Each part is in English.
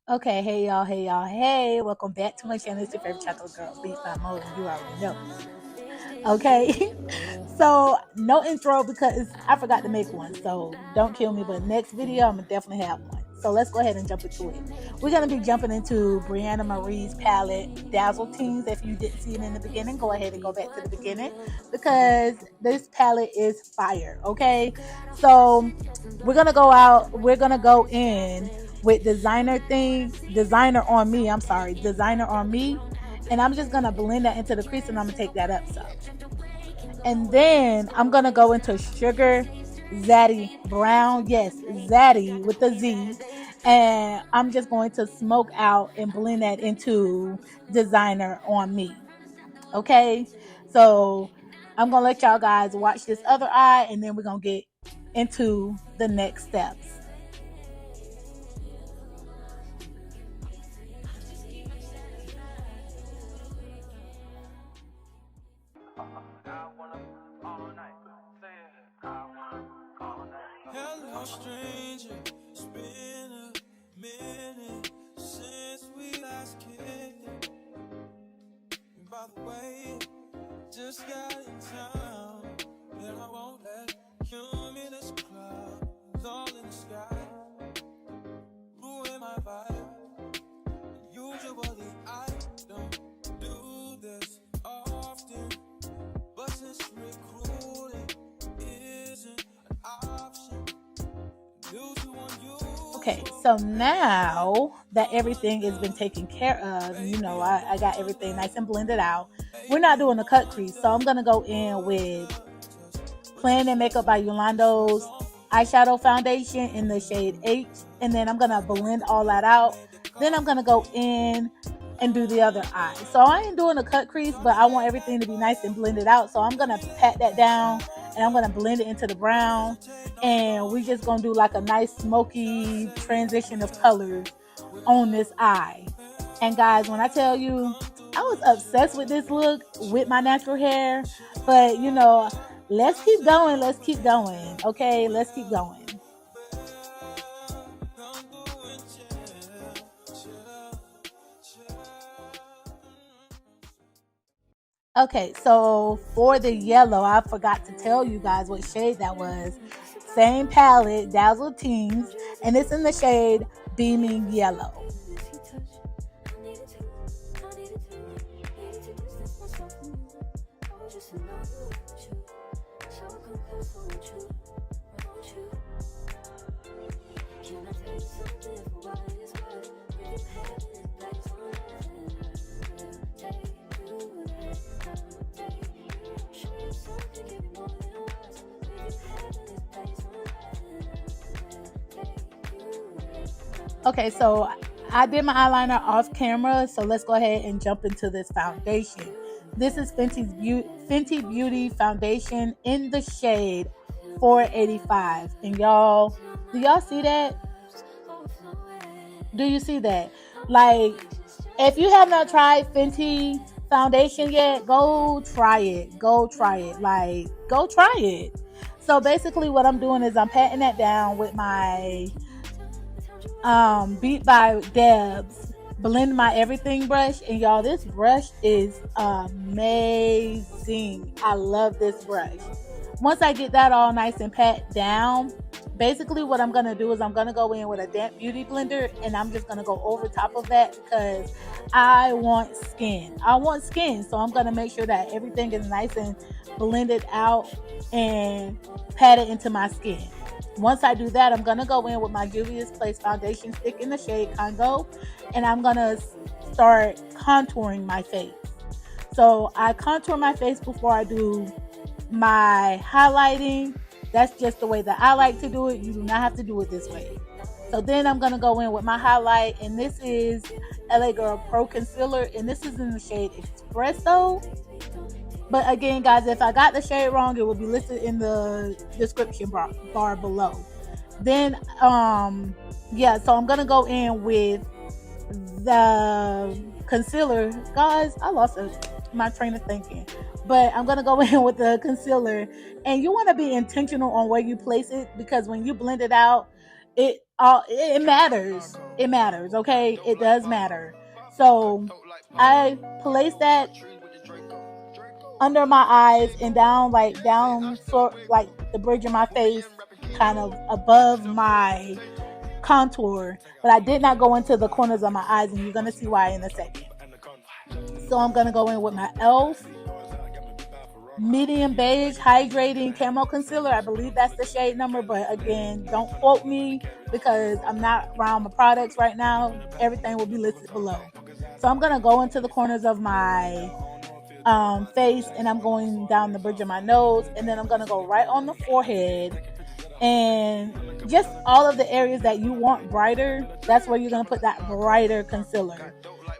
Okay, hey y'all, hey y'all, hey, welcome back to my channel. It's your favorite chocolate girl, Beat by Mode, and you already know. Okay, so no intro because I forgot to make one, so don't kill me, but next video I'm gonna definitely have one. So let's go ahead and jump into it. We're gonna be jumping into Brianna Marie's palette, Dazzle Tingz. If you didn't see it in the beginning, go ahead and go back to the beginning because this palette is fire, okay? So we're gonna go in with designer on me, and I'm just gonna blend that into the crease and I'm gonna take that up some. And then I'm gonna go into Sugar Zaddy Brown, yes, Zaddy with the Z, and I'm just going to smoke out and blend that into designer on me. Okay, so I'm gonna let y'all guys watch this other eye and then we're gonna get into the next steps. Hello, stranger. It's been a minute since we last kicked it. And by the way, just got in town, and I won't let cumulus clouds all in the sky ruin my vibe. Usually I don't do this often, but since recruiting isn't an option. Okay, so now that everything has been taken care of, I got everything nice and blended out. We're not doing a cut crease, so I'm going to go in with Plan and Makeup by Yolando's eyeshadow foundation in the shade H, and then I'm going to blend all that out. Then I'm going to go in and do the other eye. So I ain't doing a cut crease, but I want everything to be nice and blended out. So I'm going to pat that down and I'm going to blend it into the brown. And we just going to do like a nice smoky transition of colors on this eye. And guys, when I tell you, I was obsessed with this look with my natural hair. But, let's keep going. Okay, let's keep going. Okay, so for the yellow, I forgot to tell you guys what shade that was. Same palette, Dazzle Tingz, and it's in the shade Beaming Yellow. Okay, so I did my eyeliner off camera, so let's go ahead and jump into this foundation. This is Fenty Beauty foundation in the shade 485. And y'all, do y'all see that? Do you see that? Like, if you have not tried Fenty foundation yet, go try it. Go try it. So basically what I'm doing is I'm patting that down with my Beat by Debs blend my everything brush. And y'all, this brush is amazing. I love this brush. Once I get that all nice and pat down, basically what I'm going to do is I'm going to go in with a damp beauty blender and I'm just going to go over top of that because I want skin. So I'm going to make sure that everything is nice and blended out and pat it into my skin. Once I do that, I'm going to go in with my Juvia's Place foundation stick in the shade Congo, and I'm going to start contouring my face. So I contour my face before I do my highlighting. That's just the way that I like to do it. You do not have to do it this way. So then I'm going to go in with my highlight, and this is LA Girl Pro Concealer, and this is in the shade Espresso. But again, guys, if I got the shade wrong, it will be listed in the description bar below. Then, so I'm going to go in with the concealer. Guys, I lost my train of thinking. But I'm going to go in with the concealer. And you want to be intentional on where you place it because when you blend it out, it it matters. It matters, okay? It does matter. So I place that under my eyes and down, like down, sort like the bridge of my face, kind of above my contour. But I did not go into the corners of my eyes, and you're gonna see why in a second. So I'm gonna go in with my e.l.f. medium beige hydrating camo concealer. I believe that's the shade number, but again, don't quote me because I'm not around my products right now. Everything will be listed below. So I'm gonna go into the corners of my face, and I'm going down the bridge of my nose, and then I'm gonna go right on the forehead, and just all of the areas that you want brighter, that's where you're gonna put that brighter concealer.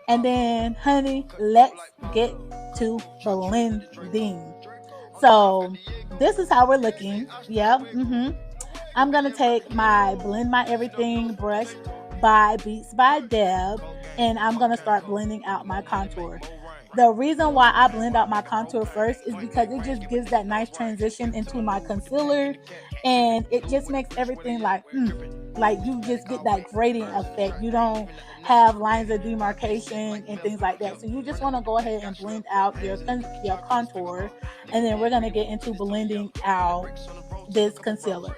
And then, honey, let's get to blending. So this is how we're looking. Yeah. I'm gonna take my Blend My Everything brush by Beats by Deb, and I'm gonna start blending out my contour. The reason why I blend out my contour first is because it just gives that nice transition into my concealer, and it just makes everything like you just get that gradient effect. You don't have lines of demarcation and things like that. So you just want to go ahead and blend out your contour, and then we're going to get into blending out this concealer.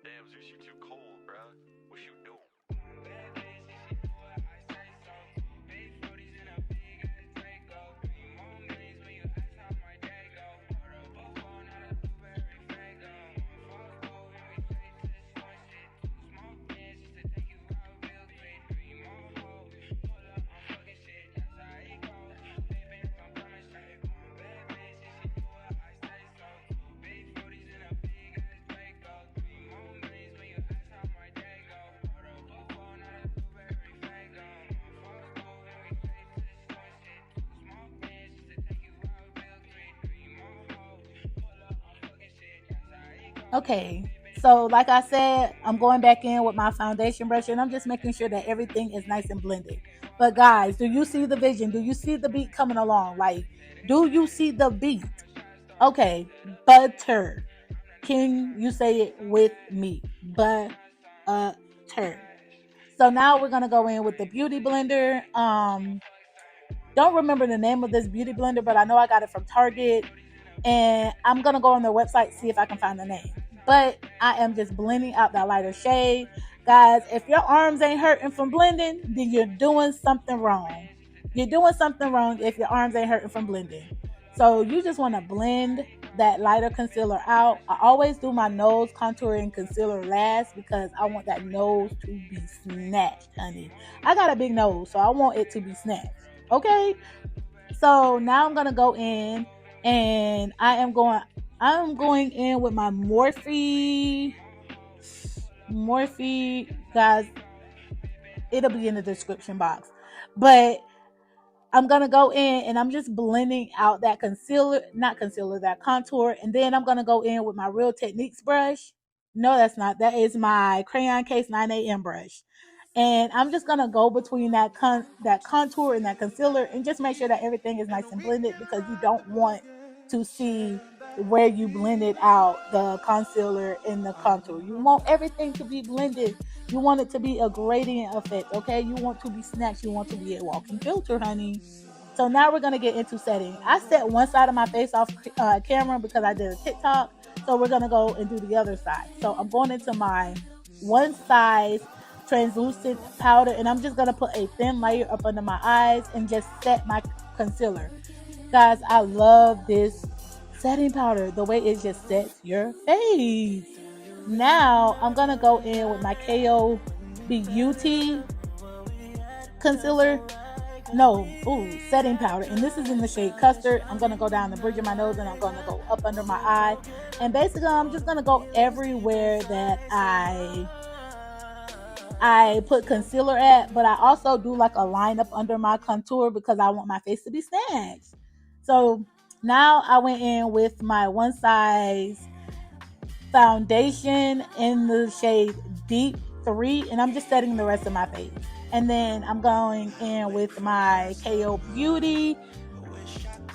Damn, Zeus, you too cold, bruh. What you doing? Okay, so like I said, I'm going back in with my foundation brush, and I'm just making sure that everything is nice and blended. But guys, do you see the vision? Do you see the beat coming along? Like, do you see the beat? Okay, butter. Can you say it with me? Butter. So now we're gonna go in with the beauty blender. Don't remember the name of this beauty blender, but I know I got it from Target, and I'm gonna go on their website, see if I can find the name. But I am just blending out that lighter shade. Guys, if your arms ain't hurting from blending, then you're doing something wrong. You're doing something wrong if your arms ain't hurting from blending. So you just want to blend that lighter concealer out. I always do my nose contour and concealer last because I want that nose to be snatched, honey. I got a big nose, so I want it to be snatched. Okay? So now I'm going to go in, and I'm going in with my Morphe, guys, it'll be in the description box. But I'm going to go in, and I'm just blending out that that contour. And then I'm going to go in with my Real Techniques brush. No, that's not. That is my Crayon Case 9AM brush. And I'm just going to go between that contour and that concealer and just make sure that everything is nice and blended, because you don't want to see where you blended out the concealer and the contour. You want everything to be blended. You want it to be a gradient effect, okay? You want to be snatched. You want to be a walking filter, honey. So now we're going to get into setting. I set one side of my face off camera because I did a TikTok. So we're going to go and do the other side. So I'm going into my one size translucent powder, and I'm just going to put a thin layer up under my eyes and just set my concealer. Guys, I love this setting powder, the way it just sets your face. Now I'm gonna go in with my KO Beauty concealer. No, setting powder, and this is in the shade Custard. I'm gonna go down the bridge of my nose, and I'm gonna go up under my eye, and basically I'm just gonna go everywhere that I put concealer at, but I also do like a line up under my contour because I want my face to be snatched. So now I went in with my One Size foundation in the shade Deep 3, and I'm just setting the rest of my face. And then I'm going in with my KO Beauty,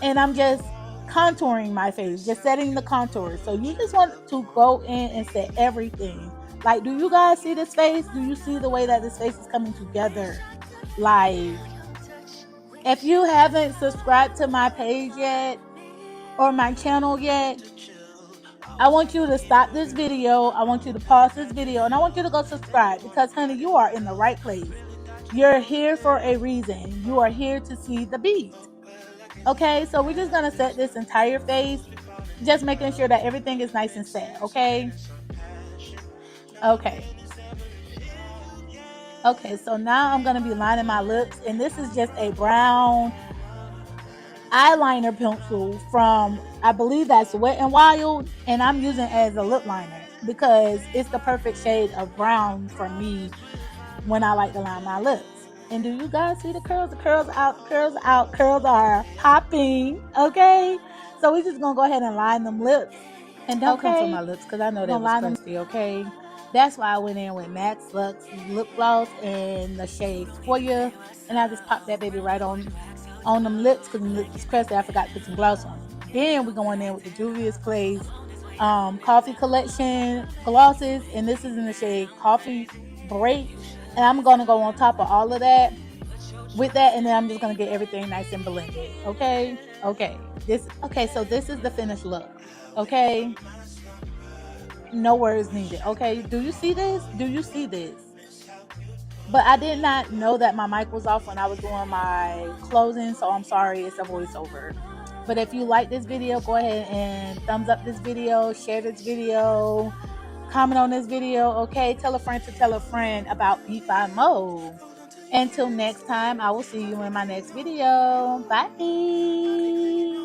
and I'm just contouring my face, just setting the contours. So you just want to go in and set everything. Like, do you guys see this face? Do you see the way that this face is coming together? Like, if you haven't subscribed to my page yet or my channel yet, I want you to stop this video. I want you to pause this video, and I want you to go subscribe, because honey, you are in the right place. You're here for a reason. You are here to see the beat. Okay, so we're just gonna set this entire face, just making sure that everything is nice and set. Okay. Okay, so now I'm gonna be lining my lips, and this is just a brown eyeliner pencil from, I believe that's Wet n Wild, and I'm using it as a lip liner because it's the perfect shade of brown for me when I like to line my lips. And do you guys see the curls? The curls out, curls out, curls are popping. Okay, so we're just gonna go ahead and line them lips, and don't come for my lips because I know they was crusty. Okay, that's why I went in with Max Luxe lip gloss in the shade Toya, and I just popped that baby right on them lips because the lips is crusty. I forgot to put some gloss on. Then we're going in with the Juvia's Place Coffee Collection glosses, and this is in the shade Coffee Break. And I'm gonna go on top of all of that with that, and then I'm just gonna get everything nice and blended. Okay. So this is the finished look. Okay. No words needed. Okay. Do you see this? But I did not know that my mic was off when I was doing my closing, so I'm sorry, it's a voiceover. But if you like this video, go ahead and thumbs up this video, share this video, comment on this video, okay? Tell a friend to tell a friend about Bfirce Mo. Until next time, I will see you in my next video. Bye.